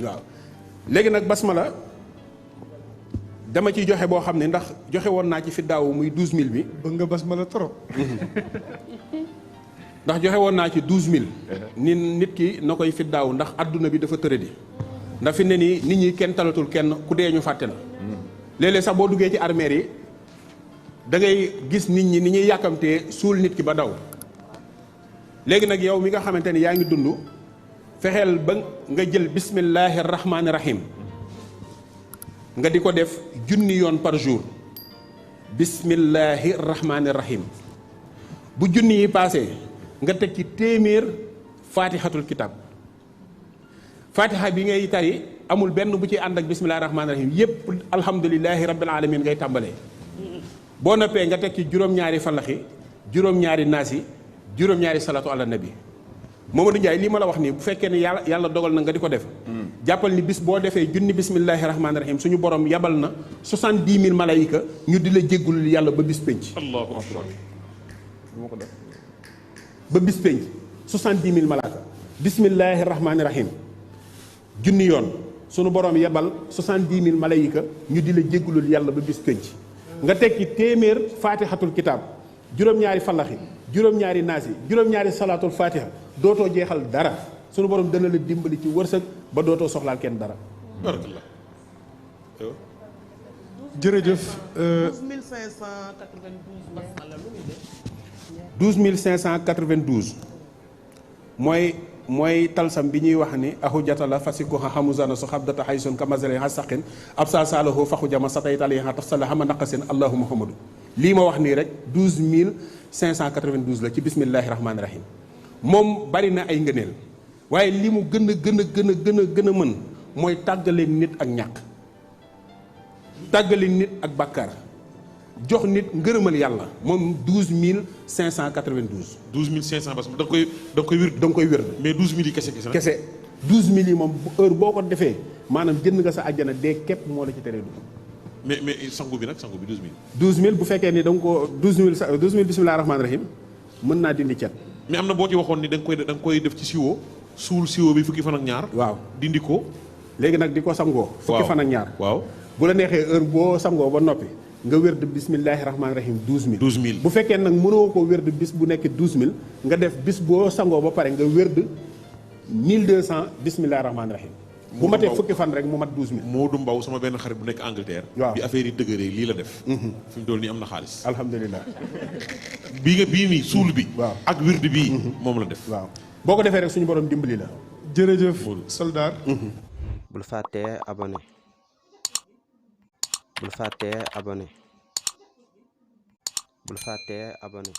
waaw léegi nag basmala dama ciy joxe boo xam ne ndax joxe woon naa ci fi daaw muy 12000 bi. bëgg nga basmala trop. ndax joxe woon naa ci 12000. ni nit ki na koy fi daaw ndax adduna bi dafa tëradi. ndax fi ne nii nit ñi kenn talatul kenn ku dee ñu fàtte la. léeg-léeg sax boo duggee ci armeer yi da ngay gis nit ñi ni ñuy yàkkamtee suul nit ki ba daw. léegi nag yow mi nga xamante ni yaa ngi dund fexeel ba nga jël bismillahi rahmaani rahim nga di ko def 1000 yoon par jour bismillahi rahmaani rahim bu 1000 yi paasee nga teg ci téeméer fatihatul kitab fatiha bi ngay tari amul benn bu ci ànd ak bismillahi rahmaani rahim yépp alhamdulillahi rabbil alamin ngay tàmbalee boo noppee nga teg ci juróom-ñaari falaxi juróom-ñaari naasi juróom-ñaari salatu ala nabi Mamadou Ndiaye lii ma la wax nii bu fekkee ne yàlla dogal na nga di ko def jàppal ni bis boo defee 1000 bismillahi rahmaani rahim suñu borom yabal na 70000 malayika ñu di la jéggul yàlla ba bis penc. allahu akbar. ba bis penc 70000 malaaka bismillahi rahmaani rahim 1000 yoon suñu borom yabal 70000 malayika ñu di la jéggulul yàlla ba bis penc nga teg ci téeméer fatihatul kitab juróom-ñaari fallaxi juróom-ñaari naasi juróom-ñaari salaatul fatiha dootoo jeexal dara sunu borom dana la dimbali ci wërsëg ba dootoo soxlaal kenn dara. barakallah. jërëjëf. 12592 basmala lu muy def. 12592 mooy talsam bi ñuy wax ni axu jatala fasiku xamuzana su xabdata xaysun kamazale xa saqin ab sa salahu faxu jama sataytali xa taf sala xama naqasin allahu muhammadu lii ma wax nii rek 12592 la ci bismillahi rahmaani rahim moom bari na ay ngëneel waaye li mu gën a mën mooy tàggaleeg nit ak ñàkk tàggaleeg nit ak bàkkaar jox nit ngërëmal yàlla moom 12592. 12500 parce que da nga koy wér. da nga koy wér. mais 12000 yi kese. 12000 yi moom heure boo ko defee maanaam jënd nga sa àjjana dee képp moo la ci teree dugg. mais sangu bi nag sangu bi 12000. 12000 bu fekkee ni da nga ko 12000 bismillahi rahmaani rahim mën naa dindi cet. mais am na boo ci waxoon ni da nga koy def ci siwo suul siwo bi fukki fan ak ñaar. waaw dindi ko. léegi nag di ko sangoo. fukki fan ak ñaar. waaw bu la neexee heure boo sangoo ba noppi nga wér de bismillahi rahmaani rahim 12000. bu fekkee nag mënoo ko wér de bis bu nekk 12000 nga def bis boo sangoo ba pare nga wér de 1200 bismillahi rahmaani rahim. bu matee fukki fan rek mu mat 12000. Modou Mbaw sama benn xarit bu nekk Angleterre. waaw bi affaire yi dëgëree lii la def. fi mu toll nii am na xaalis. alhamdulilah. bii nii suul bi. waaw ak wirdi bii. moom la def. waaw boo ko defee rek suñu borom dimbali la. jërëjëf soldaar. bul fàttee abonné. bul fàttee abonné.